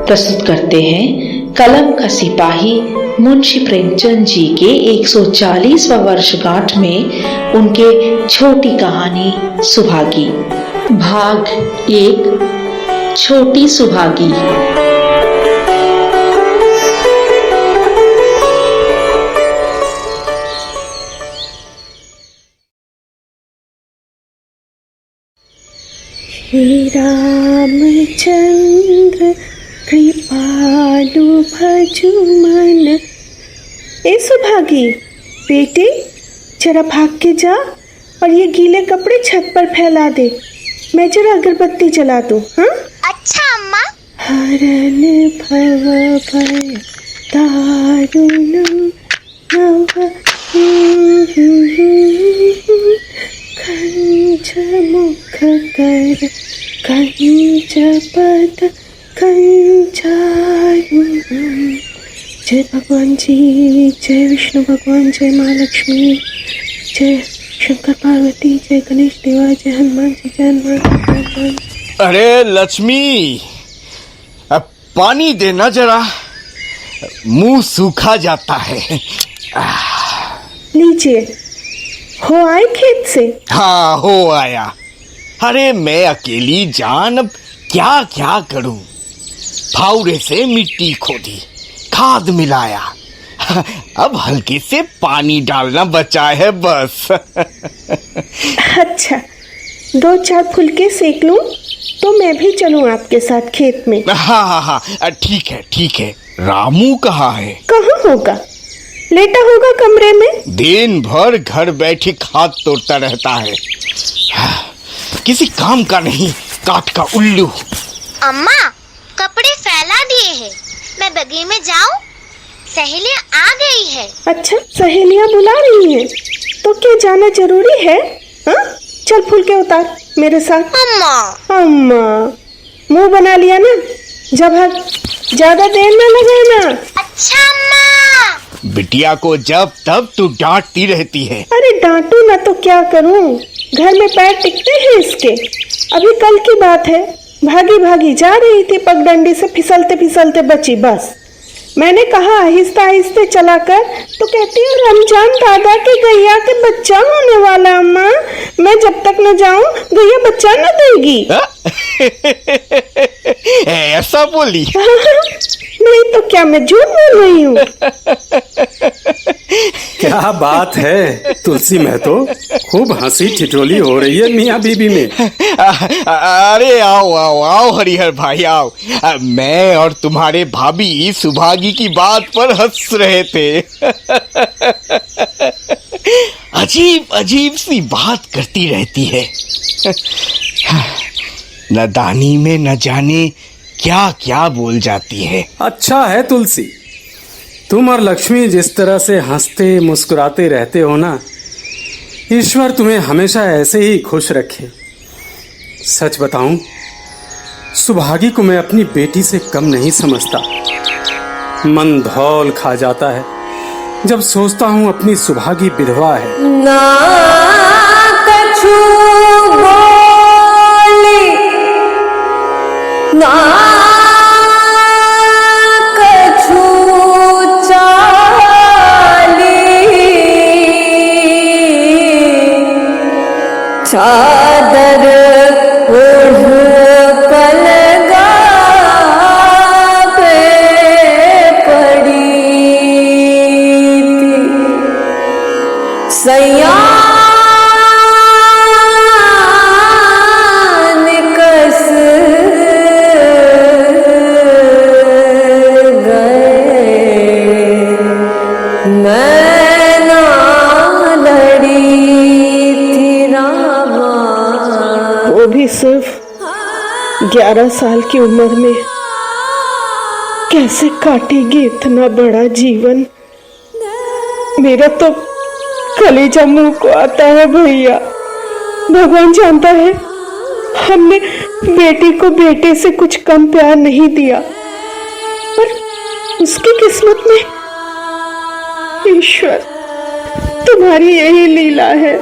प्रस्तुत करते हैं कलम का सिपाही मुंशी प्रेमचंद जी के 140वां वर्षगांठ में उनके छोटी कहानी सुभागी। भाग 1, छोटी सुभागी। श्री रामचंद्र कृपालु भजुमन। ए सुभागी बेटी, जरा भाग के जा और ये गीले कपड़े छत पर फैला दे। मैं जरा अगरबत्ती जला दूं। हाँ अच्छा अम्मा। हरन भव भय दारुणं नव कंच मुख कर कंच पद कंचायुधं। जय भगवान जी, जय विष्णु भगवान, जय माँ लक्ष्मी, जय शंकर पार्वती, जय गणेश देवा, जय हनुमान जी, जय हनुमान। अरे लक्ष्मी, अब पानी देना जरा, मुंह सूखा जाता है। लीजिए। हो आए खेत से? हाँ, हो आया। अरे मैं अकेली जान अब क्या क्या करूं। फावड़े से मिट्टी खोदी, खाद मिलाया, अब हल्के से पानी डालना बचा है बस। अच्छा, 2-4 फुलके सेक लूं तो मैं भी चलूं आपके साथ खेत में? हाँ, ठीक है ठीक है। रामू कहाँ है? कहाँ होगा, लेटा होगा कमरे में। दिन भर घर बैठे खाद तोड़ता रहता है, किसी काम का नहीं, काठ का उल्लू। अम्मा, कपड़े फैला दिए हैं, मैं बगी में जाऊं? सहेलियां आ गई है। अच्छा, सहेलियां बुला रही हैं, तो क्या जाना जरूरी है? हाँ, चल फुलके उतार मेरे साथ। अम्मा, मुंह बना लिया ना, जब ज्यादा देर न लगाना। अच्छा अम्मा। बिटिया को जब तब तू डांटती रहती है। अरे डांटू ना तो क्या करूं, घर में पैर टिकते हैं इसके। अभी कल की बात है, भागी भागी जा रही थी, पगडंडी से फिसलते फिसलते बची। बस मैंने कहा आहिस्ता आहिस्ता चला कर, तो कहती है रमजान दादा के गैया के बच्चा होने वाला अम्मा, मैं जब तक न जाऊं गैया बच्चा न देगी। ऐसा बोली? नहीं तो क्या मैं झूठ बोल रही हूँ? क्या बात है तुलसी महतो, खूब हंसी ठिठोली हो रही है मियाँ बीबी में। अरे आओ आओ आओ हरिहर भाई आओ। मैं और तुम्हारे भाभी सुभागी की बात पर हंस रहे थे। अजीब अजीब सी बात करती रहती है, नादानी में न जाने क्या क्या बोल जाती है। अच्छा है तुलसी, तुम और लक्ष्मी जिस तरह से हंसते मुस्कुराते रहते हो ना, ईश्वर तुम्हें हमेशा ऐसे ही खुश रखे। सच बताऊं, सुभागी को मैं अपनी बेटी से कम नहीं समझता। मन धौल खा जाता है जब सोचता हूं अपनी सुभागी विधवा है। ना कछु बोले, ना कछु चाले, चादर ओढ़ पलगा पे पड़ी थी, सयान कस गए, नैना लड़ी थी रामा। वो भी सिर्फ 11 साल की उम्र में। कैसे काटेगी इतना बड़ा जीवन? मेरा तो कलेजा मुंह को आता है भैया। भगवान जानता है, हमने बेटी को बेटे से कुछ कम प्यार नहीं दिया, पर उसकी किस्मत में ईश्वर तुम्हारी यही लीला है,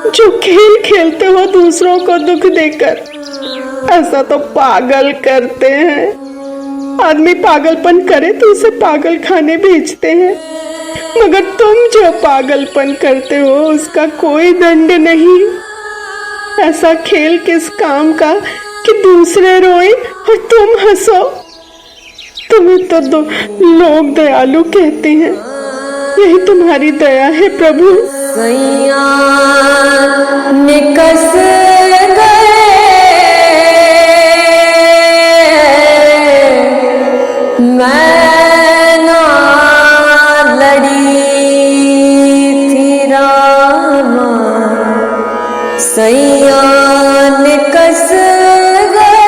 जो खेल खेलते हो दूसरों को दुख देकर। ऐसा तो पागल करते हैं। आदमी पागलपन करे तो उसे पागल खाने भेजते हैं, मगर तुम जो पागलपन करते हो उसका कोई दंड नहीं। ऐसा खेल किस काम का कि दूसरे रोए और तुम हंसो। तुम्हें तो लोग दयालु कहते हैं, यही तुम्हारी दया है प्रभु। निकस गए मैं ना लड़ी थी रामा, सैया निकस गए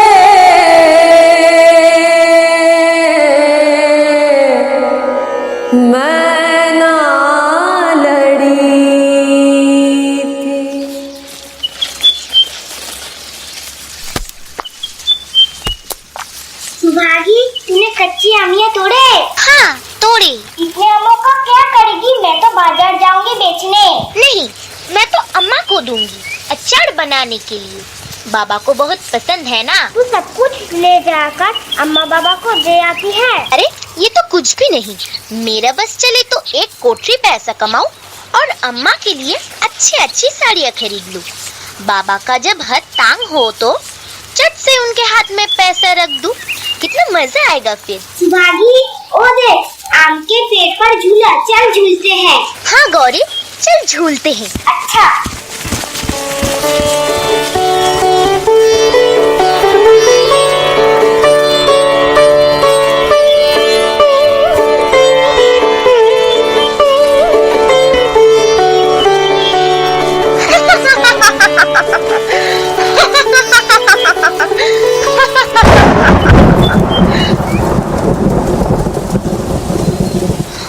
मैं ना लड़ी थी। सुभागी, तूने कच्ची आमियाँ तोड़े? हाँ, तोड़ी। इतने आमों का क्या करेगी? मैं तो बाजार जाऊंगी बेचने। नहीं, मैं तो अम्मा को दूंगी अचार बनाने के लिए। बाबा को बहुत पसंद है ना। तू सब कुछ ले जाकर अम्मा बाबा को दे आती है। अरे ये तो कुछ भी नहीं, मेरा बस चले तो एक कोठरी पैसा कमाऊं और अम्मा के लिए अच्छी साड़ियाँ खरीद लूं। बाबा का जब हाथ तांग हो तो चट से उनके हाथ में पैसा रख दूं, कितना मजा आएगा फिर। सुभागी, ओ देख आम के पेड़ पर झूला, चल झूलते हैं। हाँ गौरी, चल झूलते हैं। अच्छा।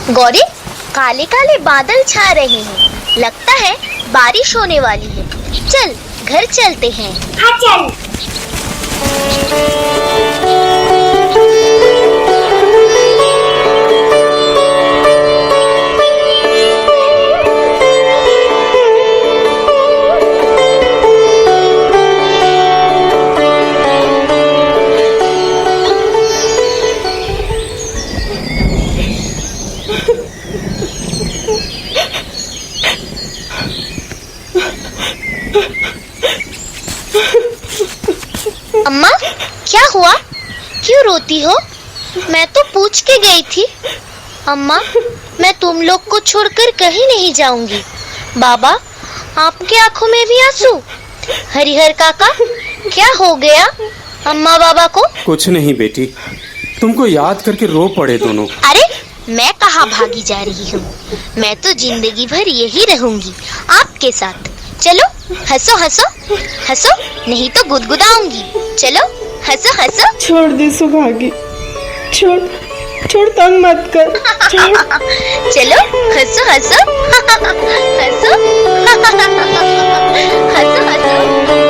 गौरी, काले काले बादल छा रहे हैं, लगता है बारिश होने वाली है। चल घर चलते हैं। हाँ चल। अम्मा, क्या हुआ? क्यों रोती हो? मैं तो पूछ के गई थी। अम्मा, मैं तुम लोग को छोड़कर कहीं नहीं जाऊंगी। बाबा, आपकी आंखों में भी आंसू? हरिहर काका, क्या हो गया अम्मा बाबा को? कुछ नहीं बेटी, तुमको याद करके रो पड़े दोनों। अरे मैं कहाँ भागी जा रही हूँ, मैं तो जिंदगी भर यही रहूंगी आपके साथ। चलो हंसो हंसो हंसो, नहीं तो गुदगुदाऊंगी। चलो हंसो हंसो। छोड़ दे सुभागी, छोड़ छोड़, तंग मत कर, छोड़। चलो हंसो हंसो हंसो हंसो हंसो।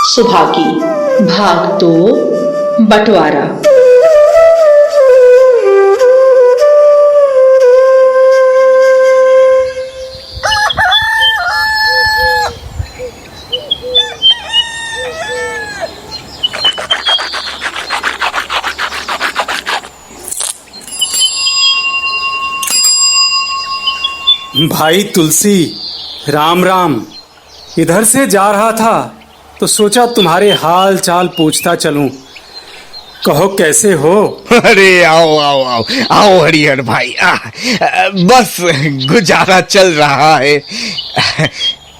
सुभागी भाग 2 बंटवारा। भाई तुलसी, राम राम। इधर से जा रहा था तो सोचा तुम्हारे हाल चाल पूछता चलूं। कहो कैसे हो? अरे आओ आओ आओ आओ हरिहर भाई। बस गुजारा चल रहा है।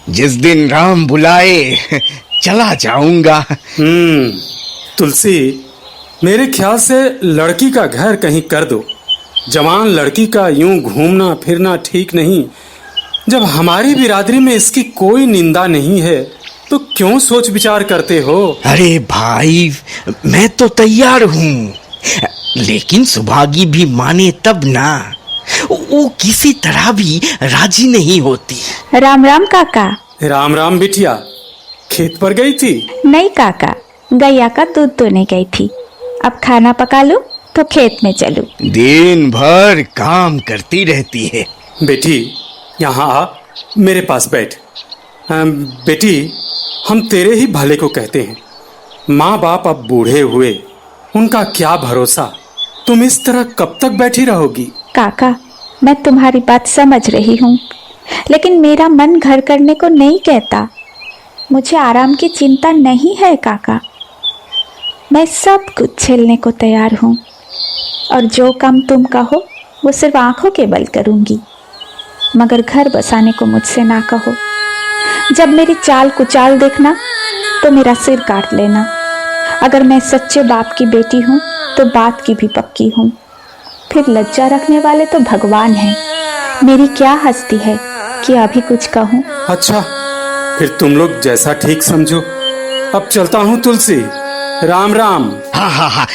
जिस दिन राम बुलाए चला जाऊंगा। तुलसी, मेरे ख्याल से लड़की का घर कहीं कर दो। जवान लड़की का यूं घूमना फिरना ठीक नहीं। जब हमारी बिरादरी में इसकी कोई निंदा नहीं है तो क्यों सोच विचार करते हो? अरे भाई, मैं तो तैयार हूँ, लेकिन सुभागी भी माने तब ना। वो किसी तरह भी राजी नहीं होती। राम राम काका। राम राम बिटिया, खेत पर गई थी? नहीं काका, गैया का दूध दोने गई थी। अब खाना पका लूं तो खेत में चलूं। दिन भर काम करती रहती है। बेटी यहाँ आ, मेरे पास बैठ। बेटी, हम तेरे ही भले को कहते हैं। माँ बाप अब बूढ़े हुए, उनका क्या भरोसा। तुम इस तरह कब तक बैठी रहोगी? काका, मैं तुम्हारी बात समझ रही हूँ, लेकिन मेरा मन घर करने को नहीं कहता। मुझे आराम की चिंता नहीं है काका। मैं सब कुछ झेलने को तैयार हूँ, और जो काम तुम कहो वो सिर्फ आंखों के बल करूँगी, मगर घर बसाने को मुझसे ना कहो। जब मेरी चाल कुचाल देखना तो मेरा सिर काट लेना। अगर मैं सच्चे बाप की बेटी हूँ तो बात की भी पक्की हूँ। फिर लज्जा रखने वाले तो भगवान हैं। मेरी क्या हस्ती है कि अभी कुछ कहूँ। अच्छा, फिर तुम लोग जैसा ठीक समझो। अब चलता हूँ तुलसी। राम राम। हाँ हाँ हाँ,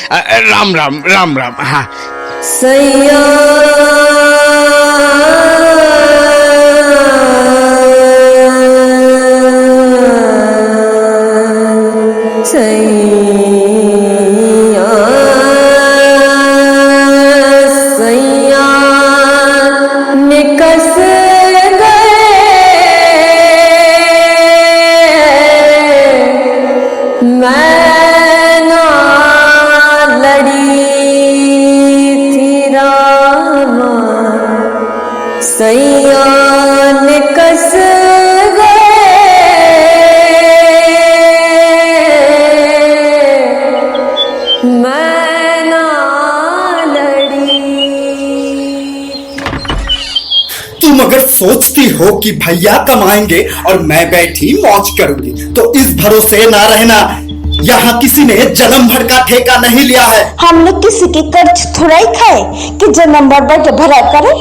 राम राम राम राम। हाँ सैया सैया सैया निकस मैं ना लड़ी थी रामा सैया निकस मैं ना लड़ी। तुम अगर सोचती हो कि भैया कमाएंगे और मैं बैठी मौज करूंगी तो इस भरोसे ना रहना। यहाँ किसी ने जन्म भर का ठेका नहीं लिया है। हमने किसी की कर्ज थोड़ा ही खाए कि जन्म भर बैठे भरा करे।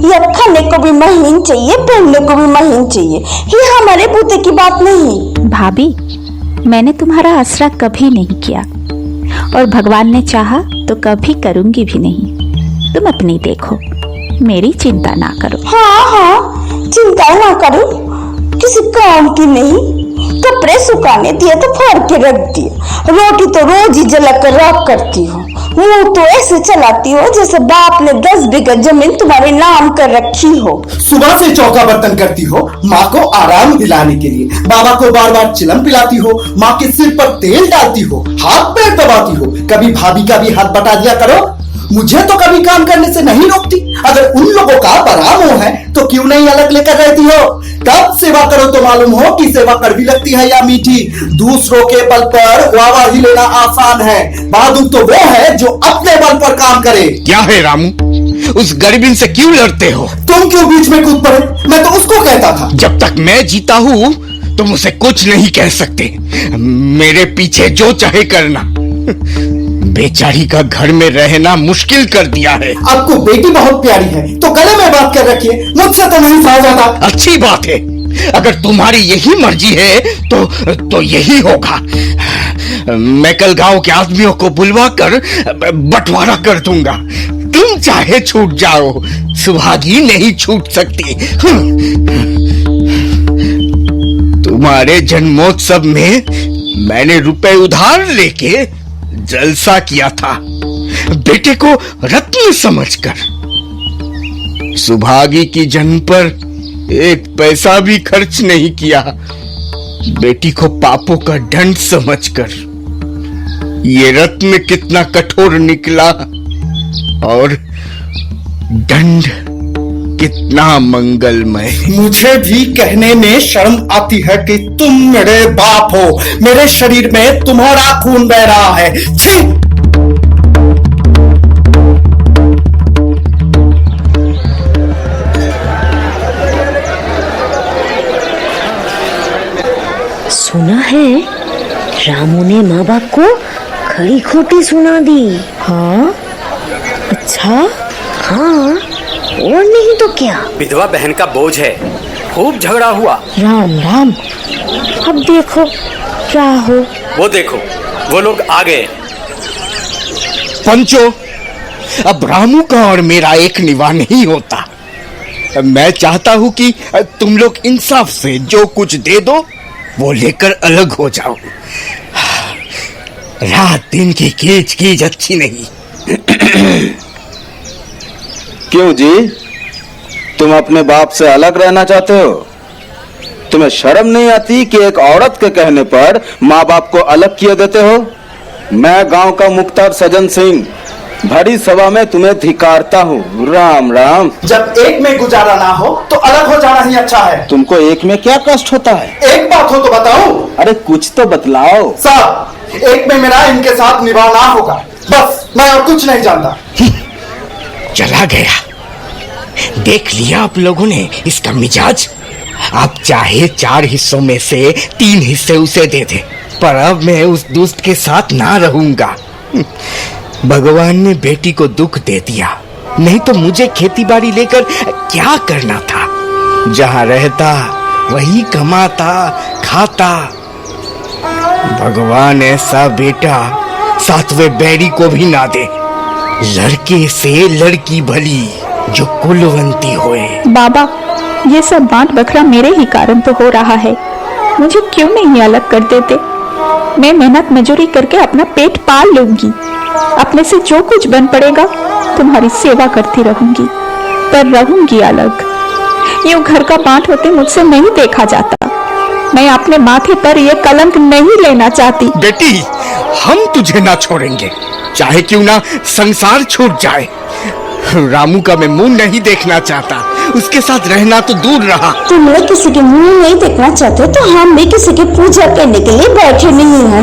ये खाने को भी महीन चाहिए, पहनने को भी महीन चाहिए। ये हमारे बूते की बात नहीं। भाभी, मैंने तुम्हारा आसरा कभी नहीं किया, और भगवान ने चाहा तो कभी करूंगी भी नहीं। तुम अपनी देखो, मेरी चिंता ना करो। हाँ हाँ, चिंता ना करो, किसी काम की नहीं। कपड़े सुखाने दिए तो फाड़ के रख दिए, रोटी तो रोज ही जला कर रख करती हो, मुंह तो ऐसे चलाती हो जैसे बाप ने 10 बीघा जमीन तुम्हारे नाम कर रखी हो। सुबह से चौका बर्तन करती हो माँ को आराम दिलाने के लिए, बाबा को बार बार चिलम पिलाती हो, माँ के सिर पर तेल डालती हो, हाथ पैर दबाती हो। कभी भाभी का भी हाथ बटा दिया करो। मुझे तो कभी काम करने से नहीं रोकती। अगर उन लोगों का बड़ा मोह है तो क्यों नहीं अलग लेकर रहती हो? कब सेवा करो तो मालूम हो कि सेवा कड़वी लगती है या मीठी। दूसरों के बल पर वाहवाही लेना आसान है, बहादुर तो वो है जो अपने बल पर काम करे। क्या है रामू, उस गरीबी से क्यों लड़ते हो? तुम क्यों बीच में कूद पड़े? मैं तो उसको कहता था। जब तक मैं जीता हूँ तुम उसे कुछ नहीं कह सकते। मेरे पीछे जो चाहे करना। बेचारी का घर में रहना मुश्किल कर दिया है। आपको बेटी बहुत प्यारी है तो गले में बात कर रखिए, मुझसे तो नहीं सहा जाता। अच्छी बात है, अगर तुम्हारी यही मर्जी है तो यही होगा। मैं कल गांव के आदमियों को बुलवा कर बंटवारा कर दूंगा। तुम चाहे छूट जाओ, सुहागी नहीं छूट सकती। तुम्हारे जन्मोत्सव में मैंने रुपए उधार लेके जलसा किया था, बेटे को रत्न समझकर। सुभागी की जन्म पर एक पैसा भी खर्च नहीं किया, बेटी को पापों का दंड समझकर। ये रत्न कितना कठोर निकला और दंड कितना मंगलमय। मुझे भी कहने में शर्म आती है कि तुम मेरे बाप हो। मेरे शरीर में तुम्हारा खून बह रहा है। छी! सुना है रामू ने माँ बाप को खरी खोटी सुना दी। हाँ, अच्छा। हाँ, और नहीं तो क्या। विधवा बहन का बोझ है, खूब झगड़ा हुआ। राम राम, अब देखो क्या हो। वो देखो, वो लोग आ गए। पंचो, अब रामू का और मेरा एक निवाह नहीं होता। मैं चाहता हूं कि तुम लोग इंसाफ से जो कुछ दे दो वो लेकर अलग हो जाऊं। रात दिन की कीच कीच अच्छी नहीं। क्यों जी, तुम अपने बाप से अलग रहना चाहते हो? तुम्हें शर्म नहीं आती कि एक औरत के कहने पर माँ बाप को अलग किए देते हो? मैं गांव का मुख्तार सजन सिंह भरी सभा में तुम्हें धिकारता हूँ। राम राम। जब एक में गुजारा ना हो तो अलग हो जाना ही अच्छा है। तुमको एक में क्या कष्ट होता है? एक बात हो तो बताऊं? अरे कुछ तो बतलाओ। साहब, एक में मेरा इनके साथ निभाना होगा, बस। मैं और कुछ नहीं जानता। चला गया। देख लिया आप लोगों ने इसका मिजाज। आप चाहे 4 हिस्सों में से 3 हिस्से उसे दे दे, पर अब मैं उस दुष्ट के साथ ना रहूंगा। भगवान ने बेटी को दुख दे दिया, नहीं तो मुझे खेती बाड़ी लेकर क्या करना था। जहां रहता वही कमाता खाता। भगवान ऐसा बेटा 7वें बैरी को भी ना दे। लड़के से लड़की भली जो कुलवंती होए। बाबा, ये सब बांट बखरा मेरे ही कारण तो हो रहा है। मुझे क्यों नहीं अलग कर देते? मैं मेहनत मजूरी करके अपना पेट पाल लूंगी। अपने से जो कुछ बन पड़ेगा तुम्हारी सेवा करती रहूंगी, पर रहूंगी अलग। यूं घर का बांट होते मुझसे नहीं देखा जाता। मैं अपने माथे पर यह कलंक नहीं लेना चाहती। बेटी, हम तुझे ना छोड़ेंगे, चाहे क्यों ना संसार छूट जाए। रामू का मैं मुंह नहीं देखना चाहता, उसके साथ रहना तो दूर रहा। तुम लोग किसी के मुंह नहीं देखना चाहते तो हम भी किसी की पूजा करने के लिए बैठे नहीं हैं।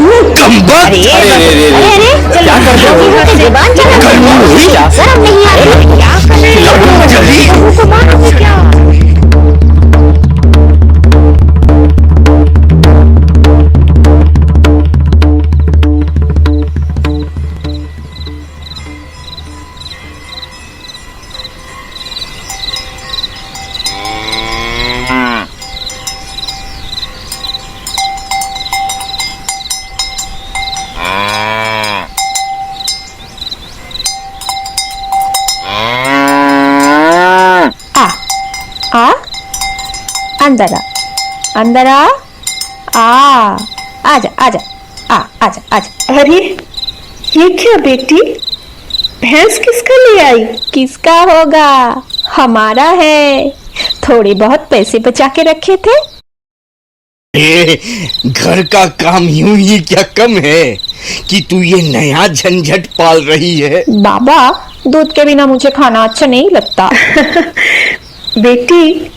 अरे क्या कर रहे हो? जुबान चला, शर्म नहीं आती? क्या कर रहे हो? क्या? अंदर आ, अंदर आ, आजा आजा, आजा आजा। अरे ये क्या बेटी, भैंस किसका ले आई? किसका होगा? हमारा है। थोड़े बहुत पैसे बचा के रखे थे। घर का काम यूं ही क्या कम है कि तू ये नया झंझट पाल रही है? बाबा, दूध के बिना मुझे खाना अच्छा नहीं लगता। बेटी,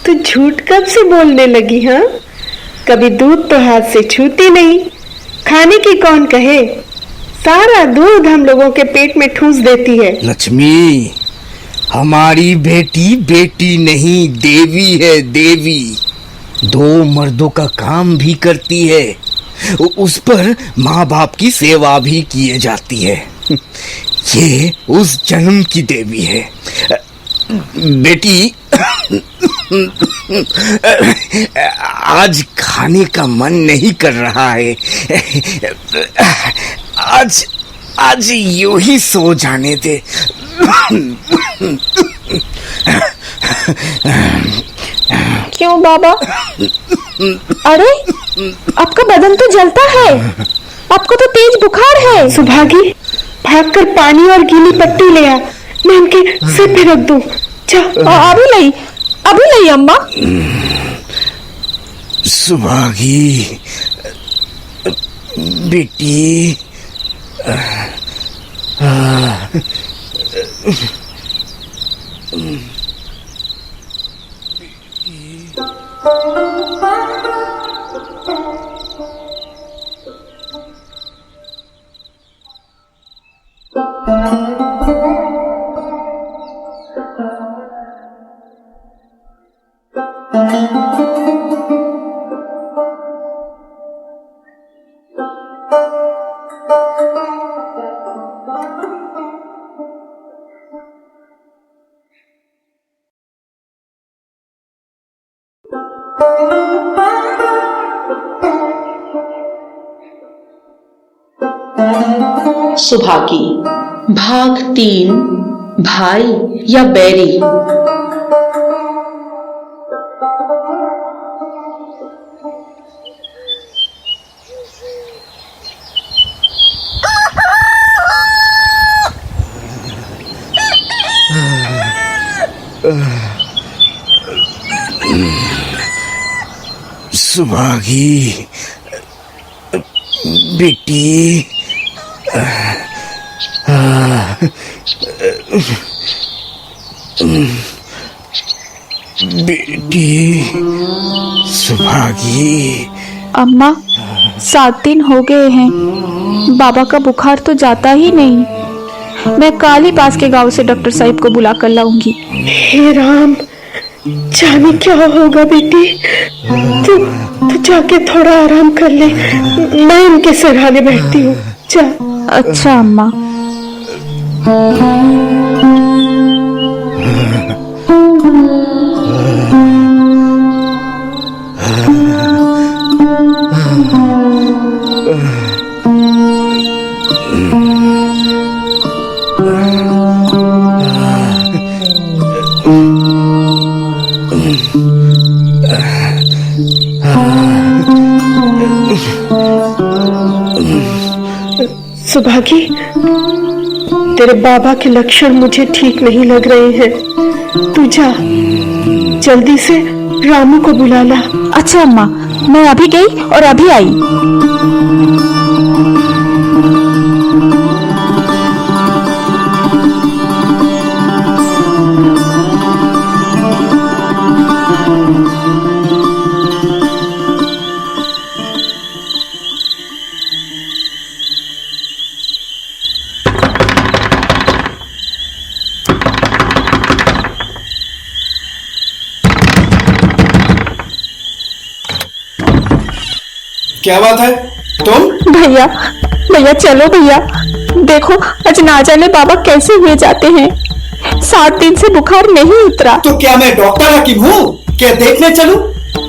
तू झूठ कब से बोलने लगी? हाँ, कभी दूध तो हाथ से छूती नहीं। खाने की कौन कहे, सारा दूध हम लोगों के पेट में ठूस देती है। लक्ष्मी, हमारी बेटी बेटी नहीं देवी है, देवी। 2 मर्दों का काम भी करती है, उस पर माँ बाप की सेवा भी किए जाती है। ये उस जन्म की देवी है। बेटी, आज खाने का मन नहीं कर रहा है। आज यूं ही सो जाने दे। क्यों बाबा? अरे, आपका बदन तो जलता है, आपको तो तेज बुखार है। सुभागी, भागकर पानी और गीली पट्टी ले आ, मैं उनके सिर पे रख दूं। अभी लाई अम्मा। सुभागी बेटी, सुभागी, भाग 3, भाई या बैरी। सुभागी बेटी, बेटी सुभागी। अम्मा 7 दिन हो गए हैं, बाबा का बुखार तो जाता ही नहीं। मैं कल ही पास के गांव से डॉक्टर साहब को बुला कर लाऊंगी। हे राम, जाने क्या होगा बेटी। तू जाके थोड़ा आराम कर ले, मैं इनके सराहने बैठती हूँ। जा। अच्छा अम्मा। सुभागी, तेरे बाबा के लक्षण मुझे ठीक नहीं लग रहे हैं। तू जा, जल्दी से रामू को बुला ला। अच्छा अम्मा, मैं अभी गई और अभी आई। क्या बात है? तुम? भैया भैया चलो भैया, देखो आज ना जाने बाबा कैसे हुए जाते हैं। 7 दिन से बुखार नहीं उतरा। तो क्या मैं डॉक्टर हकीम हूँ क्या देखने चलूं?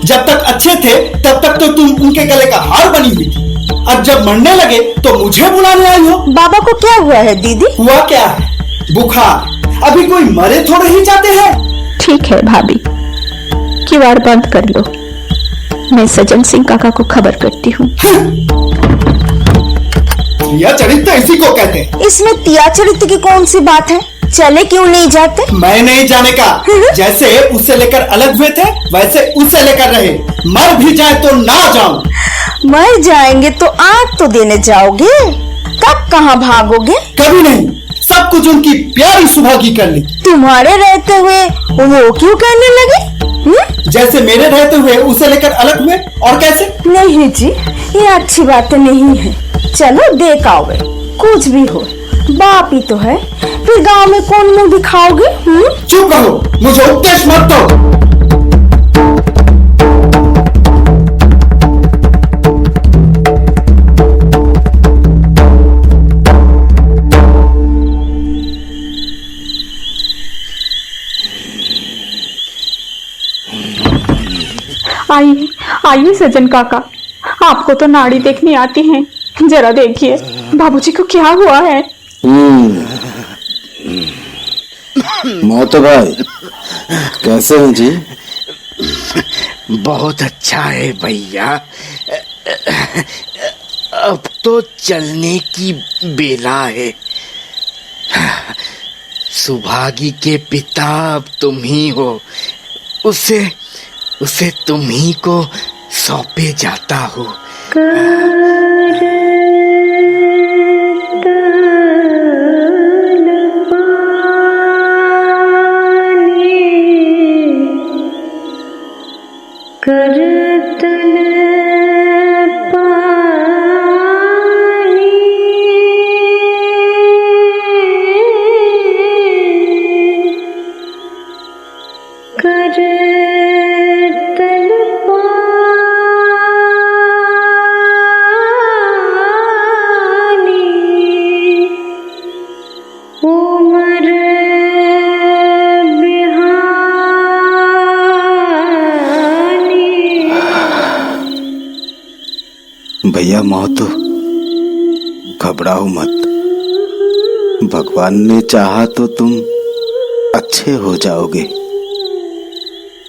जब तक अच्छे थे तब तक तो तुम उनके गले का हार बनी हुई थी, अब जब मरने लगे तो मुझे बुलाने आई हो। बाबा को क्या हुआ है दीदी? हुआ क्या है? बुखार। अभी कोई मरे थोड़े ही जाते हैं। ठीक है भाभी, किवाड़ बंद कर लो, मैं सज्जन सिंह काका को खबर करती हूँ। तिया चरित्र इसी को कहते हैं। इसमें तिया चरित्र की कौन सी बात है? चले क्यों नहीं जाते? मैं नहीं जाने का। जैसे उससे लेकर अलग हुए थे वैसे उससे लेकर रहे। मर भी जाए तो ना जाऊं। मर जाएंगे तो आग तो देने जाओगे, कब कहाँ भागोगे? कभी नहीं, सब कुछ उनकी प्यारी सुभागी कर ली। तुम्हारे रहते हुए वो क्यों करने लगे? जैसे मेरे रहते हुए उसे लेकर अलग हुए। और कैसे? नहीं जी, ये अच्छी बात नहीं है। चलो देख आओगे, कुछ भी हो बाप ही तो है, फिर गांव में कौन मुंह दिखाओगे? चुप रहो, मुझे उपदेश मत दो। आइए आइए सज्जन काका, आपको तो नाड़ी देखनी आती है, जरा देखिए बाबूजी को क्या हुआ है। मोहतो भाई कैसे हैं जी? बहुत अच्छा है भैया, अब तो चलने की बेला है। सुभागी के पिता अब तुम ही हो, उसे तुम ही को सौंपे जाता हो। भैया मोहतो, घबराओ मत, भगवान ने चाहा तो तुम अच्छे हो जाओगे।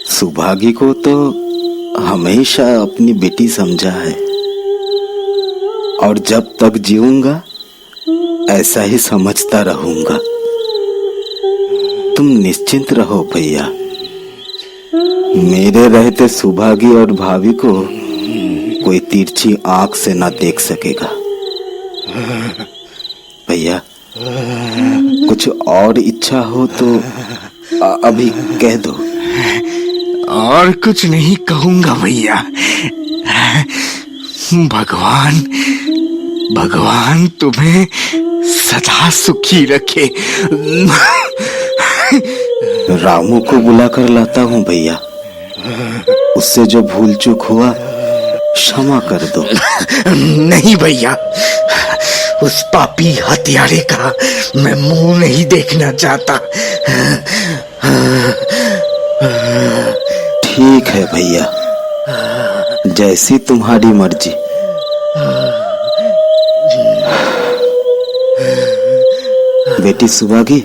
सुभागी को तो हमेशा अपनी बेटी समझा है और जब तक जीऊंगा ऐसा ही समझता रहूंगा। तुम निश्चिंत रहो भैया, मेरे रहते सुभागी और भाभी को कोई तिरछी आंख से ना देख सकेगा। भैया कुछ और इच्छा हो तो अभी कह दो। और कुछ नहीं कहूंगा भैया। भगवान तुम्हें सदा सुखी रखे। रामू को बुला कर लाता हूँ भैया, उससे जो भूल चूक हुआ क्षमा कर दो। नहीं भैया, उस पापी हत्यारे का मैं मुंह नहीं देखना चाहता। ठीक है भैया, जैसी तुम्हारी मर्जी। बेटी सुभागी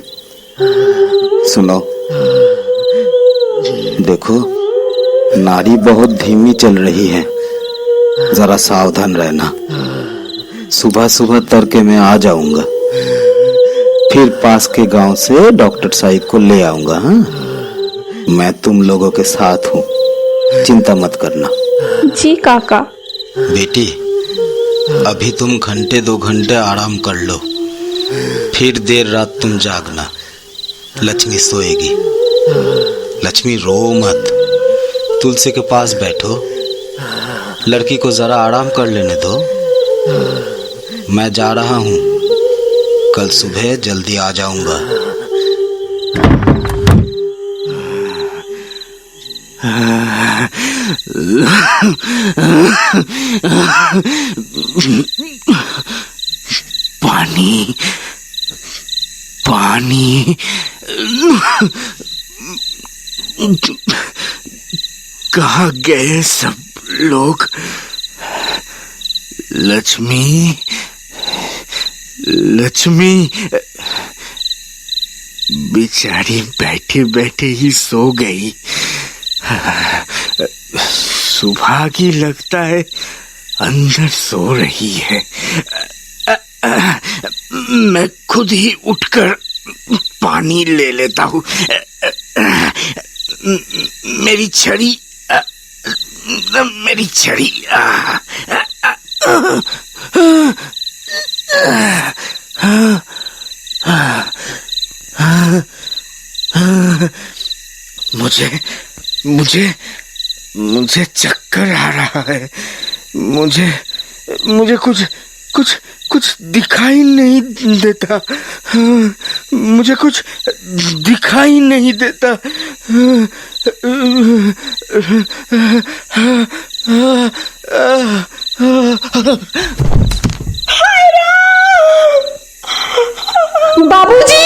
सुनो, देखो नारी बहुत धीमी चल रही है, जरा सावधान रहना। सुबह सुबह तड़के में आ जाऊंगा, फिर पास के गांव से डॉक्टर साहिब को ले आऊंगा। हाँ, मैं तुम लोगों के साथ हूँ, चिंता मत करना। जी काका। बेटी अभी तुम घंटे 2 घंटे आराम कर लो, फिर देर रात तुम जागना। लक्ष्मी सोएगी। लक्ष्मी रो मत, तुलसी के पास बैठो, लड़की को जरा आराम कर लेने दो। मैं जा रहा हूँ, कल सुबह जल्दी आ जाऊंगा। पानी पानी कहाँ गए सब लोग? लक्ष्मी बेचारी बैठे बैठे ही सो गई। सुभागी लगता है अंदर सो रही है। मैं खुद ही उठकर पानी ले लेता हूँ। मेरी छड़ी मुझे चक्कर आ रहा है। मुझे कुछ दिखाई नहीं देता। मुझे कुछ दिखाई नहीं देता। बाबूजी!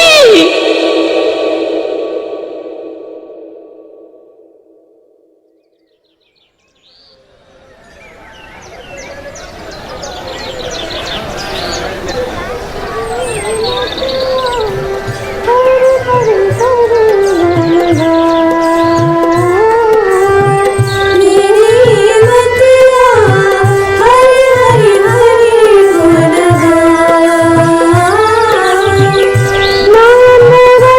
Na na na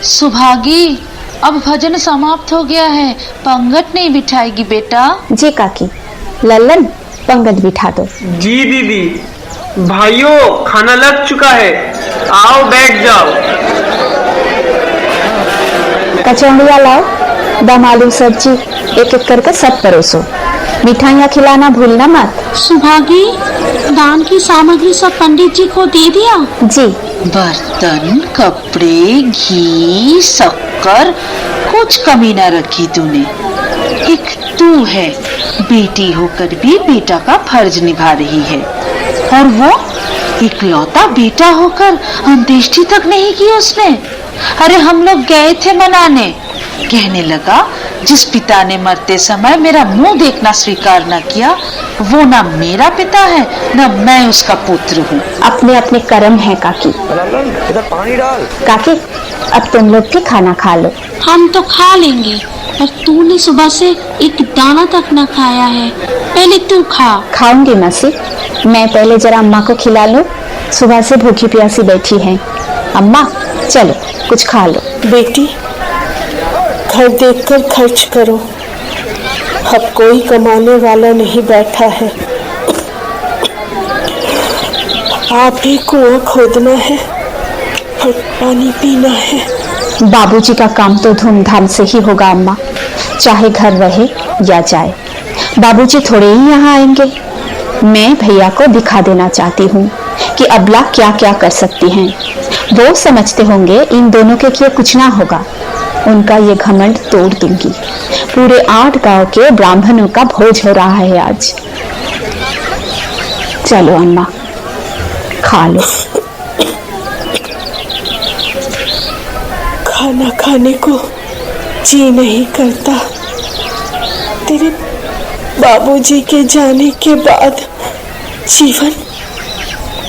सुभागी, अब भजन समाप्त हो गया है, पंगत नहीं बिठाएगी बेटा? जी काकी। लल्लन, पंगत बिठा दो। जी दीदी। भाइयों, खाना लग चुका है, आओ बैठ जाओ। कचौड़िया लाओ, दम आलू सब्जी एक एक करके सब परोसो। मिठाइयाँ खिलाना भूलना मत। सुभागी, दान की सामग्री सब पंडित जी को दे दिया? जी। बर्तन, कपड़े, घी, शक्कर, कुछ कमी न रखी तूने। एक तू है, बेटी होकर भी बेटा का फर्ज निभा रही है, और वो इकलौता बेटा होकर अंत्येष्टि तक नहीं की उसने। अरे हम लोग गए थे मनाने, कहने लगा जिस पिता ने मरते समय मेरा मुंह देखना स्वीकार न किया, वो ना मेरा पिता है न मैं उसका पुत्र हूँ। अपने अपने कर्म है काकी। इधर पानी डाल। काकी, अब तुम लोग भी खाना खा लो। हम तो खा लेंगे, पर तूने सुबह से एक दाना तक न खाया है, पहले तू खा। खाऊंगी मसी, मैं पहले जरा अम्मा को खिला लो, सुबह से भूखी प्यासी बैठी हैं। अम्मा चलो कुछ खा लो। बेटी, घर देखकर खर्च करो, अब कोई कमाने वाला नहीं बैठा है। आप ही कुआं खोदना है और पानी पीना है। बाबूजी का काम तो धूमधाम से ही होगा अम्मा, चाहे घर रहे या जाए। बाबूजी थोड़े ही यहाँ आएंगे। मैं भैया को दिखा देना चाहती हूँ कि अबला क्या क्या कर सकती हैं। वो समझते होंगे इन दोनों के किए कुछ ना होगा। उनका ये घमंड तोड़ दूंगी। पूरे 8 गांव के ब्राह्मणों का भोज हो रहा है आज। चलो अम्मा, खा लो। खाना खाने को जी नहीं करता। तेरे बाबूजी के जाने के बाद जीवन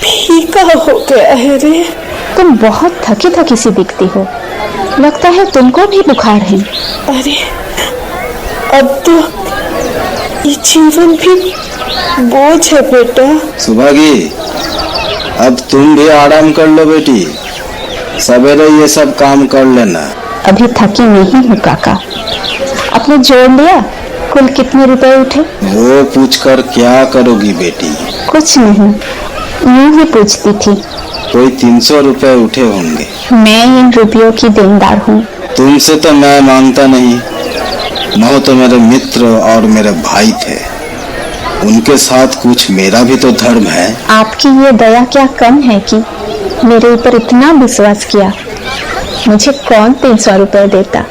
फीका हो गया है रे। तुम बहुत थकी थकी सी दिखती हो, लगता है तुमको भी बुखार है। अरे अब तो ये जीवन भी बोझ है बेटा। सुभागी, अब तुम भी आराम कर लो बेटी, सवेरे ये सब काम कर लेना। अभी थकी नहीं हूँ काका। आपने जोड़ लिया कुल कितने रुपए उठे? वो पूछकर क्या करोगी बेटी? कुछ नहीं, यूं ही पूछती थी। कोई 300 रुपए उठे होंगे। मैं इन रुपयों की देनदार हूँ। तुमसे तो मैं मांगता नहीं, वो तो मेरे मित्र और मेरे भाई थे, उनके साथ कुछ मेरा भी तो धर्म है। आपकी ये दया क्या कम है कि मेरे ऊपर इतना विश्वास किया। मुझे कौन 300 रुपए देता।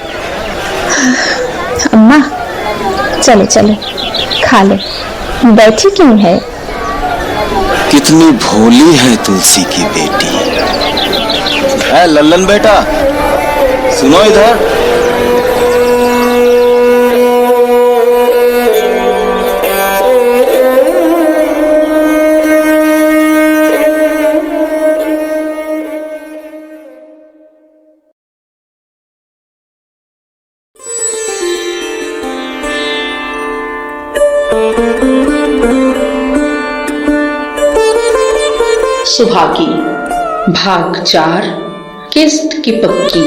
अम्मा चलो चलो खा लो, बैठी क्यों है? कितनी भोली है तुलसी की बेटी। ऐ लल्लन बेटा, सुनो इधर। सुभागी, भाग 4, किस्त की पक्की।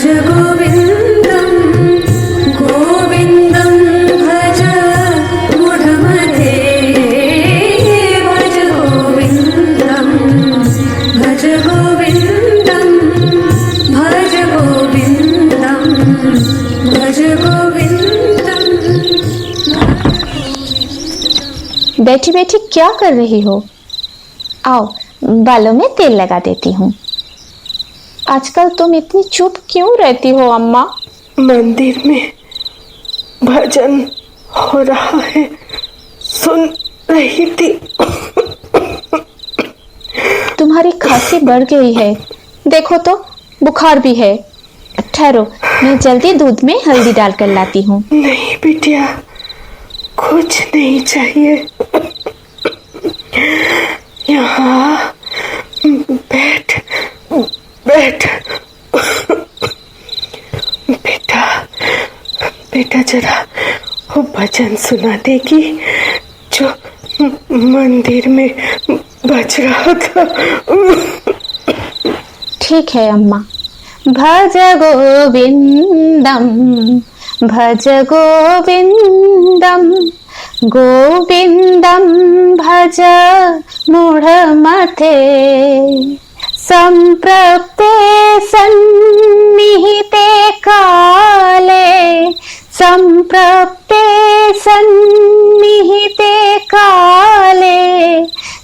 भज गोविन्दं गोविन्दं भज मूढमते भज गोविन्दं भज गोविन्दं भज गोविन्दं भज गोविन्दं। बैठी बैठी क्या कर रही हो? आओ बालों में तेल लगा देती हूँ। आजकल तुम इतनी चुप क्यों रहती हो अम्मा? मंदिर में भजन हो रहा है, सुन रही थी। तुम्हारी खांसी बढ़ गई है, देखो तो बुखार भी है। ठहरो, मैं जल्दी दूध में हल्दी डालकर लाती हूँ। नहीं बिटिया, कुछ नहीं चाहिए। यहाँ बैठ बैठ। बेटा बेटा जरा वो भजन सुना देगी जो मंदिर में बज रहा था। ठीक है अम्मा। भज गोविंदम भज गोविंदम गोविंदम भज मूढमते संप्रप्ते सन्निहिते काले संप्रप्ते सन्निहिते काले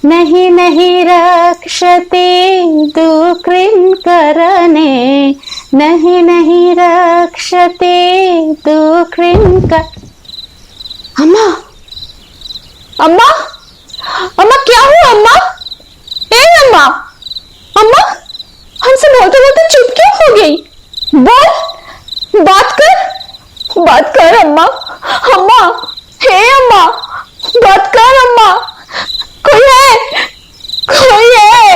नहीं नहीं रक्षते दुकृं करणे नहीं नहीं रक्षते दुकृं कर। अम्मा अम्मा अम्मा क्या हुआ अम्मा? ए अम्मा अम्मा हमसे बोलते बोलते चुप क्यों हो गई? बोल, बात कर अम्मा। अम्मा हे अम्मा बात कर अम्मा। कोई है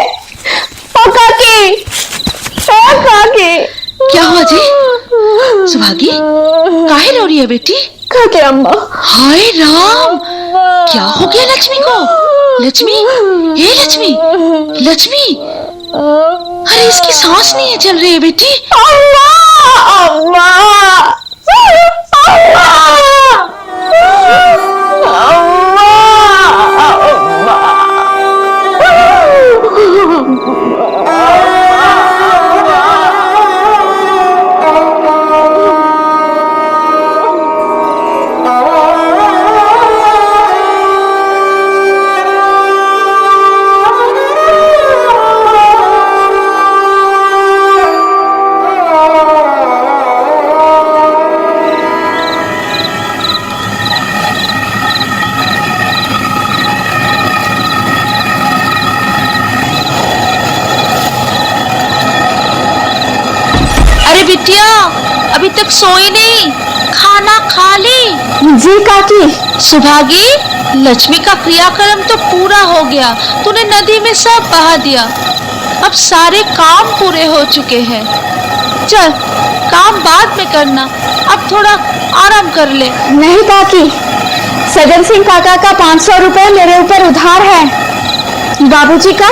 काकी काकी। क्या हुआ जी? सुभागी काहे रो रही है बेटी? काकी अम्मा। हाय राम, क्या हो गया लक्ष्मी को? लक्ष्मी, हे लक्ष्मी, लक्ष्मी, अरे इसकी सांस नहीं चल रही है बेटी। अम्मा अम्मा अम्मा बिटिया अभी तक सोई नहीं, खाना खा ली? जी काकी। सुभागी, लक्ष्मी का क्रियाक्रम तो पूरा हो गया, तूने नदी में सब बहा दिया। अब सारे काम पूरे हो चुके हैं। चल काम बाद में करना, अब थोड़ा आराम कर ले। नहीं काकी, सजन सिंह काका का 500 रुपए मेरे ऊपर उधार है। बाबूजी का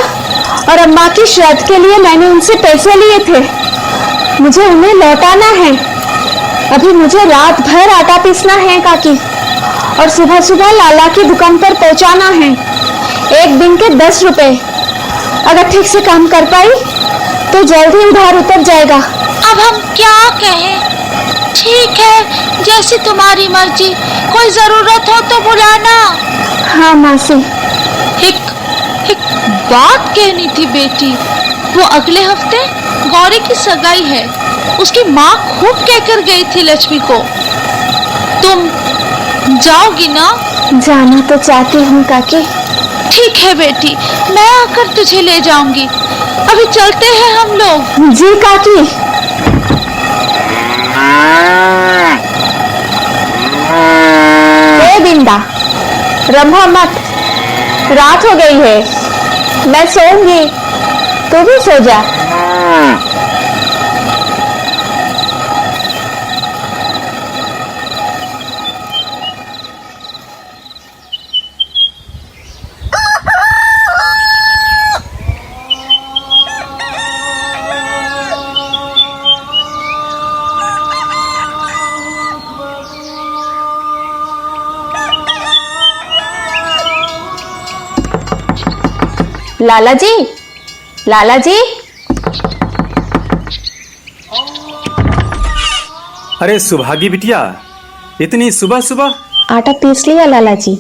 और अम्मा की श्राद्ध के लिए मैंने उनसे पैसे लिए थे, मुझे उन्हें लौटाना है। अभी मुझे रात भर आटा पीसना है काकी, और सुबह सुबह लाला की दुकान पर पहुंचाना है। एक दिन के 10 रुपए, अगर ठीक से काम कर पाई तो जल्दी उधार उतर जाएगा। अब हम क्या कहें? ठीक है, जैसी तुम्हारी मर्जी, कोई जरूरत हो तो बुलाना। हाँ मासी। एक बात कहनी थी बेटी, वो अगले हफ्ते गौरी की सगाई है, उसकी माँ खूब कहकर गई थी लक्ष्मी को। तुम जाओगी ना? जाना तो चाहती हूँ काकी। ठीक है बेटी, मैं आकर तुझे ले जाऊंगी। अभी चलते हैं हम लोग। जी काकी। ए बिंदा, रंभा मत, रात हो गई है, मैं सोऊंगी, तू भी सो जा। लाला जी, लाला जी। अरे सुभागी बिटिया, इतनी सुबह सुबह? आटा पीस लिया लाला जी,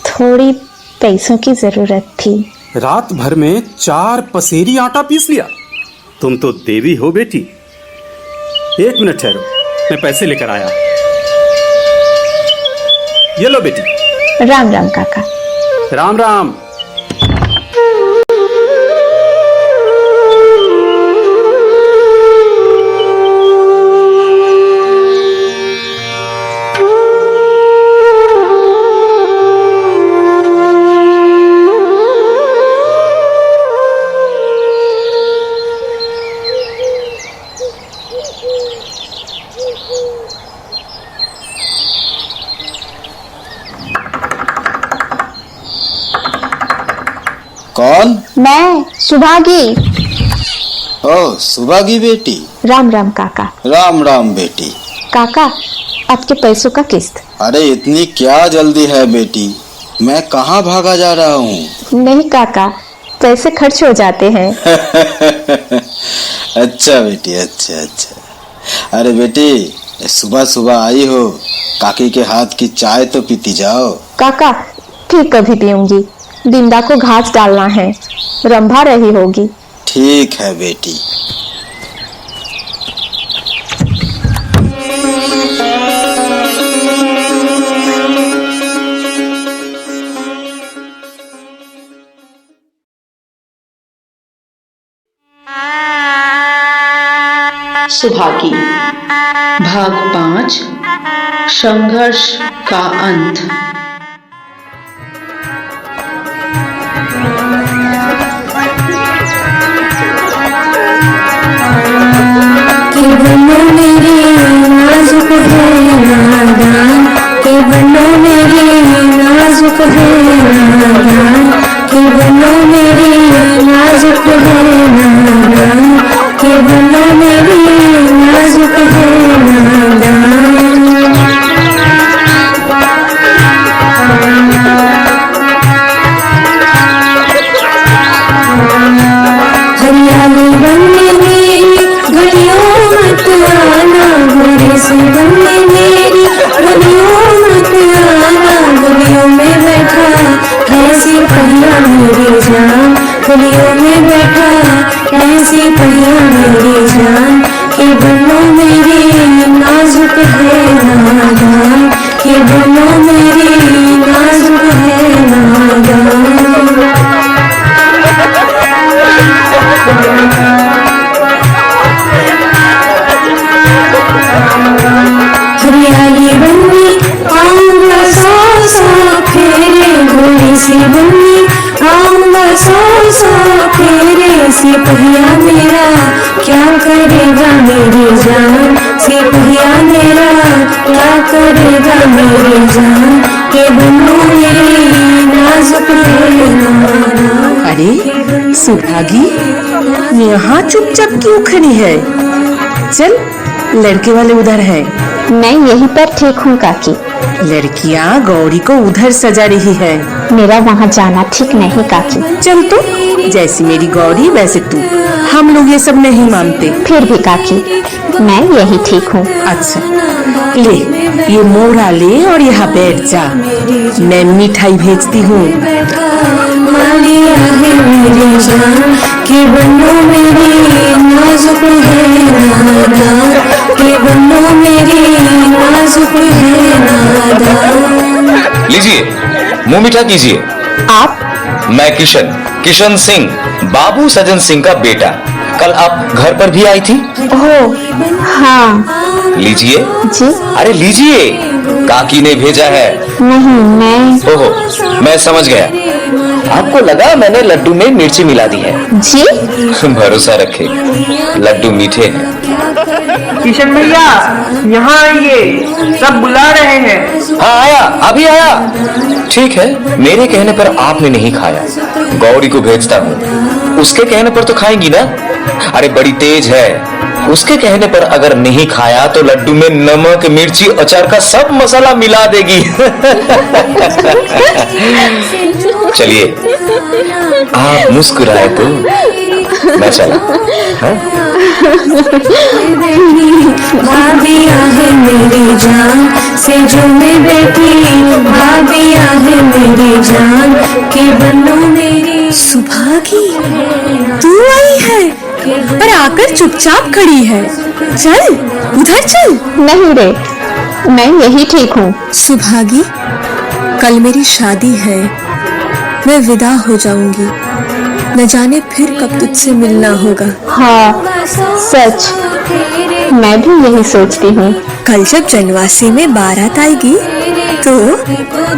थोड़ी पैसों की जरूरत थी। रात भर में 4 पसेरी आटा पीस लिया? तुम तो देवी हो बेटी। 1 मिनट ठहरो, मैं पैसे लेकर आया। ये लो बेटी। राम राम काका। राम राम। कौन? मैं सुभागी। ओ सुभागी बेटी। राम राम काका। राम राम बेटी। काका, आपके पैसों का किस्त। अरे इतनी क्या जल्दी है बेटी, मैं कहाँ भागा जा रहा हूँ। नहीं काका, पैसे खर्च हो जाते हैं। अच्छा बेटी, अच्छा अच्छा। अरे बेटी, सुबह सुबह आई हो, काकी के हाथ की चाय तो पीती जाओ। काका, फिर कभी पीऊंगी। बिंदा को घास डालना है, रंभा रही होगी। ठीक है बेटी। सुभागी, भाग 5, संघर्ष का अंत। अरे सुभागी, यहाँ चुपचाप क्यों खड़ी है? चल, लड़के वाले उधर है। मैं यहीं पर ठीक हूँ काकी। लड़कियाँ गौरी को उधर सजा रही है। मेरा वहाँ जाना ठीक नहीं काकी। चल तो, जैसी मेरी गौरी वैसे तू। हम लोग ये सब नहीं मानते। फिर भी काकी, मैं यही ठीक हूँ। अच्छा, ले ये मोरा ले और यहाँ बैठ जा, मैं मिठाई भेजती हूँ। लीजिए, मुंह मीठा कीजिए। आप? मैं किशन सिंह, बाबू सजन सिंह का बेटा। कल आप घर पर भी आई थी। ओह, हाँ। लीजिए। जी? अरे लीजिए, काकी ने भेजा है। नहीं, मैं। ओहो, मैं समझ गया। आपको लगा मैंने लड्डू में मिर्ची मिला दी है। जी? भरोसा रखे, लड्डू मीठे हैं। किशन भैया, यहाँ आइए, सब बुला रहे हैं। हाँ आया, अभी आया। ठीक है, मेरे कहने पर आपने नहीं खाया, गौरी को भेजता हूँ, उसके कहने पर तो खाएंगी ना। अरे बड़ी तेज है, उसके कहने पर अगर नहीं खाया तो लड्डू में नमक, मिर्ची, अचार का सब मसाला मिला देगी। चलिए, आप मुस्कुराए तो मैं चला। भाभिया है मेरी जान से जो मैं बैठी, भाभिया है मेरी जान के बनो मेरी। सुभागी, तू आई है पर आकर चुपचाप खड़ी है। चल उधर चल। नहीं रे, मैं यही ठीक हूँ। सुभागी, कल मेरी शादी है, मैं विदा हो जाऊंगी। न जाने फिर कब तुझसे मिलना होगा। हाँ सच, मैं भी यही सोचती हूँ। कल जब जनवासी में बारात आएगी तो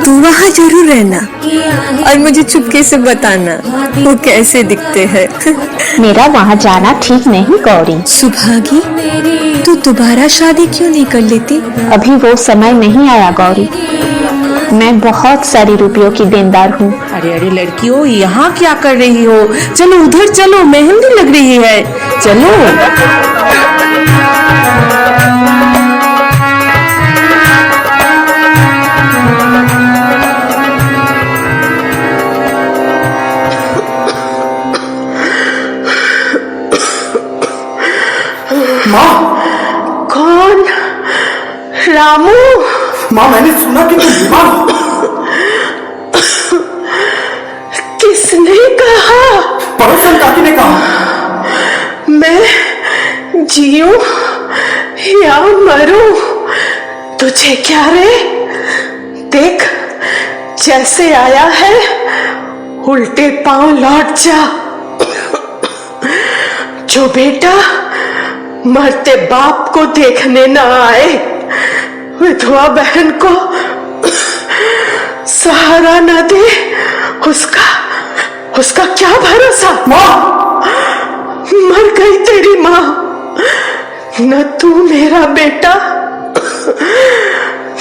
तू वहाँ जरूर रहना और मुझे चुपके से बताना वो कैसे दिखते हैं। मेरा वहाँ जाना ठीक नहीं गौरी। सुभागी, तू दोबारा शादी क्यों नहीं कर लेती? अभी वो समय नहीं आया गौरी। मैं बहुत सारी रुपयों की देनदार हूँ। अरे अरे लड़कियों, यहाँ क्या कर रही हो? चलो उधर चलो, मेहंदी लग रही है। चलो। माँ। कौन? रामू। माँ, मैंने सुना कि तुम बीमार हो। किसने कहा? पड़ोसन काकी ने कहा। मैं जीऊं या मरूं, तुझे क्या रे? देख, जैसे आया है उल्टे पांव लौट जा। जो बेटा मरते बाप को देखने न आए, विधवा बहन को सहारा न दे, उसका क्या भरोसा? माँ, मर गई तेरी माँ, न तू मेरा बेटा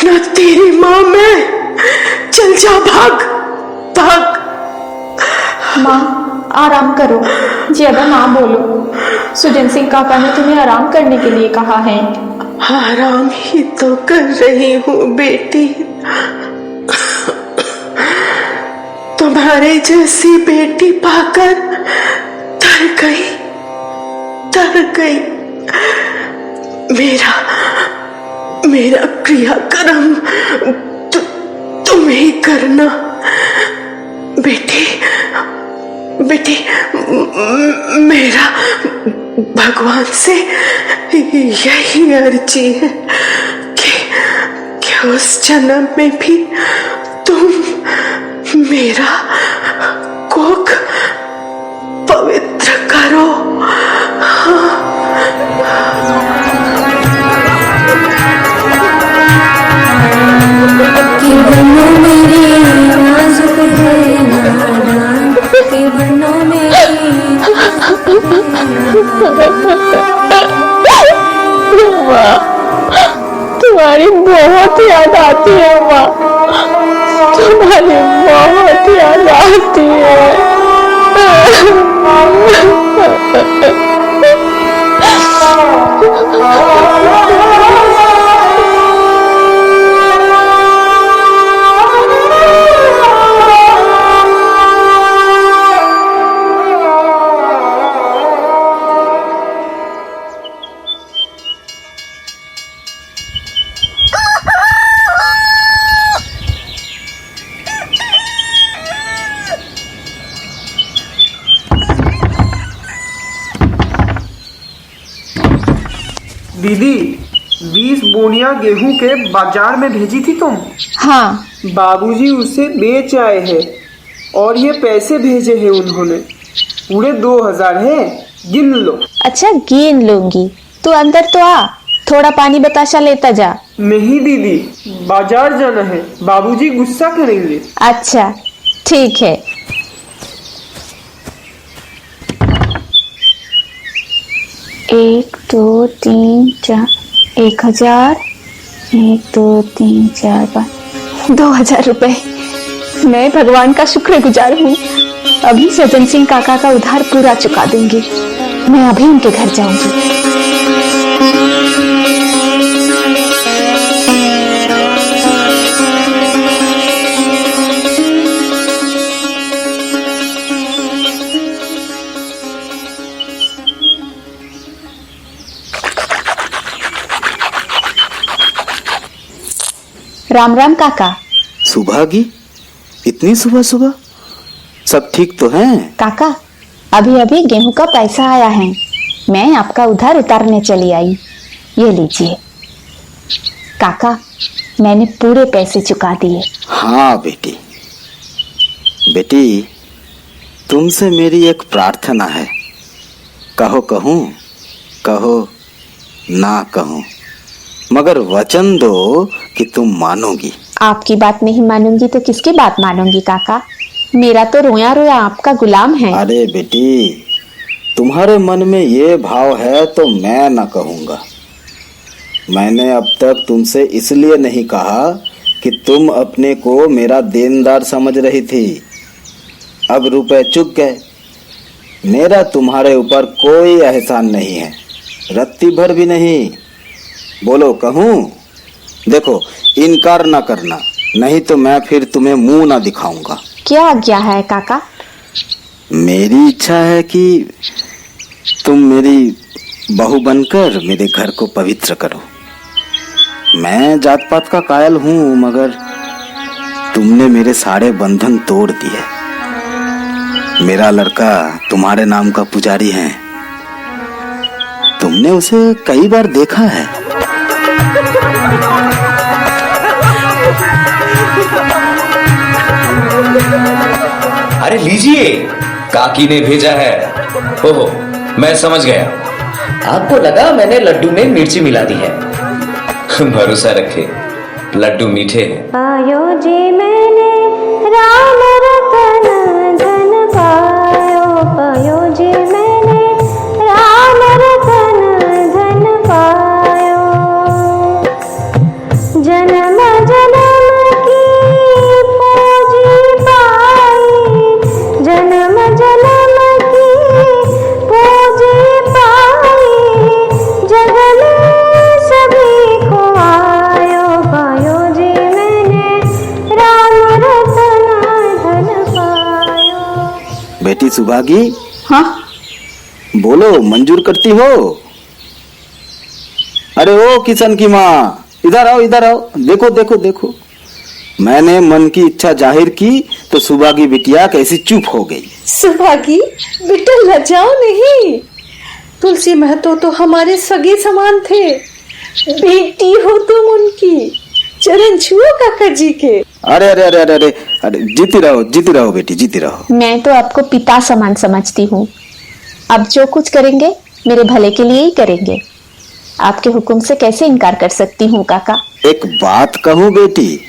न तेरी माँ मैं। चल जा, भाग भाग। माँ आराम करो, ज्यादा ना बोलो। सुजन सिंह काका ने तुम्हें आराम करने के लिए कहा है। आराम ही तो कर रही हूँ बेटी। तुम्हारे जैसी बेटी पाकर तर गई। मेरा क्रियाक्रम तुम ही करना बेटी। मेरा भगवान से यही अर्जी है कि उस जन्म में भी तुम मेरा कोख पवित्र करो। कि बनो मेरी नाजुक है नादान, कि बनो मेरी माँ, तुम्हारी बहुत याद आती है माँ, तुम्हारी बहुत याद आती है। दीदी, 20 बोनियां गेहूं के बाजार में भेजी थी तुम? हाँ। बाबूजी उसे बेच आए हैं और ये पैसे भेजे हैं उन्होंने। पूरे 2000 है, गिन लो। अच्छा गिन लूंगी, तू अंदर तो आ, थोड़ा पानी बताशा लेता जा। नहीं दीदी, बाजार जाना है, बाबूजी गुस्सा करेंगे। अच्छा ठीक है। एक दो तीन चार, 1000, 1 2 3 4 5, 2000 रुपए। मैं भगवान का शुक्रगुजार हूँ। अभी सज्जन सिंह काका का उधार पूरा चुका दूंगी। मैं अभी उनके घर जाऊंगी। राम राम काका। सुभागी, इतनी सुबह सुबह? सब ठीक तो हैं? काका, अभी अभी गेहूं का पैसा आया है, मैं आपका उधार उतारने चली आई, ये लीजिए। काका, मैंने पूरे पैसे चुका दिए। हाँ बेटी, बेटी तुमसे मेरी एक प्रार्थना है, कहो कहूँ, कहो ना कहूँ, मगर वचन दो कि तुम मानोगी। आपकी बात नहीं मानूंगी तो किसकी बात मानूंगी काका? मेरा तो रोया रोया आपका गुलाम है। अरे बेटी, तुम्हारे मन में ये भाव है तो मैं न कहूँगा। मैंने अब तक तुमसे इसलिए नहीं कहा कि तुम अपने को मेरा देनदार समझ रही थी। अब रुपए चुक गए, मेरा तुम्हारे ऊपर कोई एहसान नहीं है, रत्ती भर भी नहीं। बोलो कहूँ? देखो, इनकार ना करना, नहीं तो मैं फिर तुम्हें मुंह ना दिखाऊंगा। क्या आज्ञा है काका? मेरी इच्छा है कि तुम मेरी बहू बनकर मेरे घर को पवित्र करो। मैं जात पात का कायल हूँ, मगर तुमने मेरे सारे बंधन तोड़ दिए। मेरा लड़का तुम्हारे नाम का पुजारी है, तुमने उसे कई बार देखा है। अरे लीजिए, काकी ने भेजा है। ओहो, मैं समझ गया, आपको लगा मैंने लड्डू में मिर्ची मिला दी है। भरोसा रखे, लड्डू मीठे हैं। पायो जी मैंने राम रतन धन पायो, पायो जी मैंने राम रतन धन पायो। जन्म जन्म की पूजी पाई, जन्म जन्म की पूजी पाई, जग में सभी को आयो, पायो जी मैंने राम रतन धन पायो। बेटी सुभागी, हाँ बोलो, मंजूर करती हो? अरे ओ किशन की माँ, इधर आओ, इधर आओ, देखो देखो देखो, मैंने मन की इच्छा जाहिर की तो सुभागी बिटिया कैसी चुप हो गई। सुभागी बेटा, लजाओ नहीं, तुलसी महतो तो हमारे सगे समान थे, बेटी हो तुम उनकी, चरण छुओ काका जी के। अरे अरे अरे अरे अरे अरे, जीती रहो बेटी, जीती रहो। मैं तो आपको पिता समान समझती हूँ, अब जो कुछ करेंगे मेरे भले के लिए ही करेंगे, आपके हुक्म से कैसे इनकार कर सकती हूँ काका? एक बात कहूँ बेटी,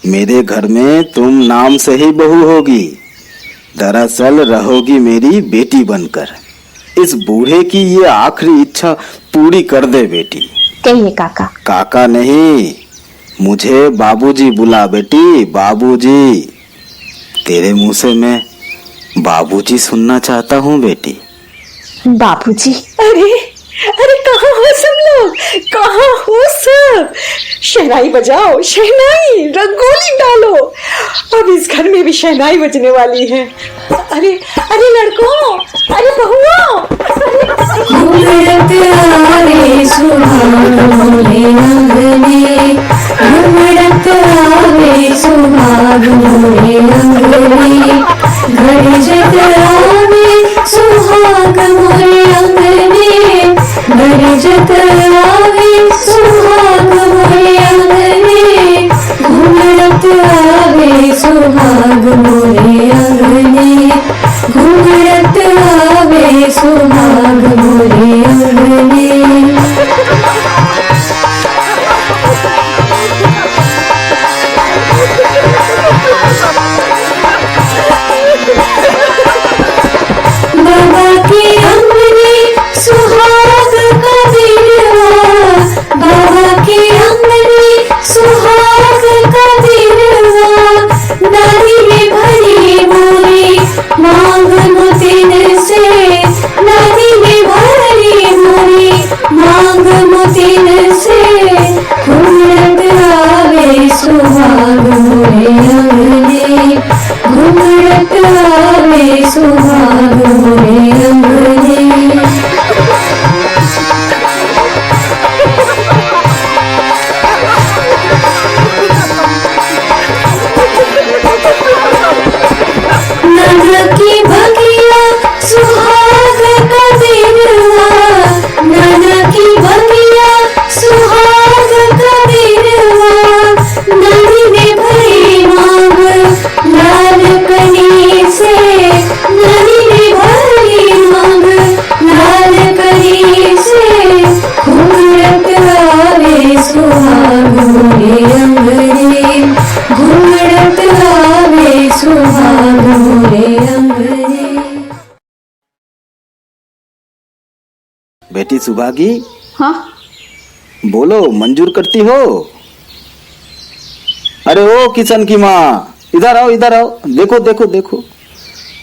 मेरे घर में तुम नाम से ही बहू होगी, दरअसल रहोगी मेरी बेटी बनकर। इस बूढ़े की ये आखिरी इच्छा पूरी कर दे बेटी। कहिए काका। काका नहीं, मुझे बाबूजी बुला बेटी, बाबूजी। तेरे मुंह से मैं बाबूजी सुनना चाहता हूँ बेटी। बाबूजी? अरे अरे, कहाँ हो सब लोग, कहाँ हो सब? शहनाई बजाओ, शहनाई, रंगोली डालो, अब इस घर में भी शहनाई बजने वाली है। अरे अरे लड़कों, अरे बहुओं, घूमरत आवे सुहाग मोरे अंगने, घूमरत आवे सुहाग मोरे अंगने, घर जग आवे सुहाग मोरे अंगने, घर जग आवे सुहाग मोरे अंगने, घूमरत आवे सुहाग मोरे अंगने, घूमरत आवे सुहाग मोरे अंगने। सुहाग मोरे अंगने, घूमड़त आवे सुहाग मोरे अंगने। बेटी सुभागी, हाँ बोलो मंजूर करती हो? अरे ओ किशन की माँ, इधर आओ इधर आओ, देखो देखो देखो,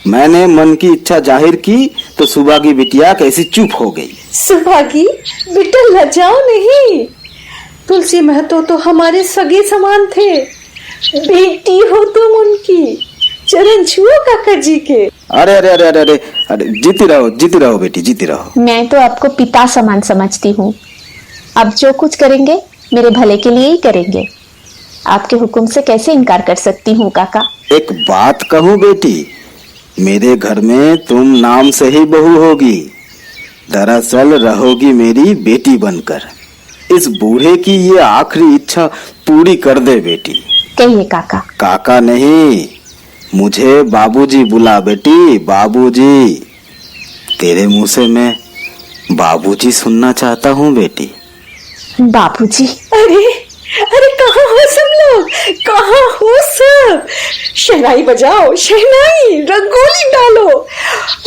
मैंने मन की इच्छा जाहिर की तो सुभागी बिटिया कैसी चुप हो गई। सुभागी बेटा लजाओ नहीं, तुलसी महतो तो हमारे सगे समान थे, बेटी हो तुम उनकी, चरण छुओ काका जी के। अरे अरे अरे अरे अरे अरे, जीती रहो बेटी, जीती रहो। मैं तो आपको पिता समान समझती हूँ। अब जो कुछ करेंगे मेरे भले के लिए ही करेंगे। आपके हुक्म से कैसे इनकार कर सकती हूँ काका। एक बात कहूँ बेटी, मेरे घर में तुम नाम से ही बहू होगी, दरअसल रहोगी मेरी बेटी बनकर। इस बूढ़े की ये आखिरी इच्छा पूरी कर दे बेटी। कहिए काका। काका नहीं, मुझे बाबूजी बुला बेटी, बाबूजी। तेरे मुंह से मैं बाबूजी सुनना चाहता हूँ बेटी। बाबूजी? अरे अरे कहाँ हो सब लोग, कहाँ हो सब? शहनाई बजाओ, शहनाई, रंगोली डालो,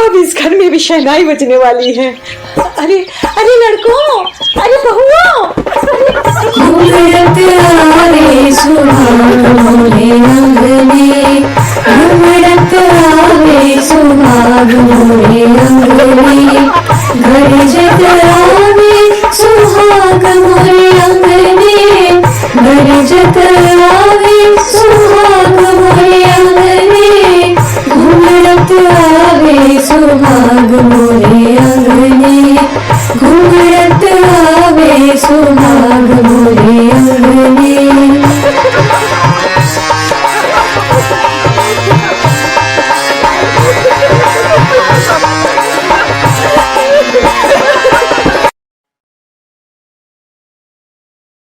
अब इस घर में भी शहनाई बजने वाली है। अरे अरे लड़कों, अरे बहुओं, घूमड़त आवे सुहाग मोरे अंगने, घूमड़त आवे सुहाग मोरे अंगने, घर जग आवे सुहाग मोरे अंगने, घर जग आवे सुहाग मोरे अंगने, घूमड़त आवे सुहाग मोरे अंगने, घूमड़त आवे सुहाग मोरे अंगने।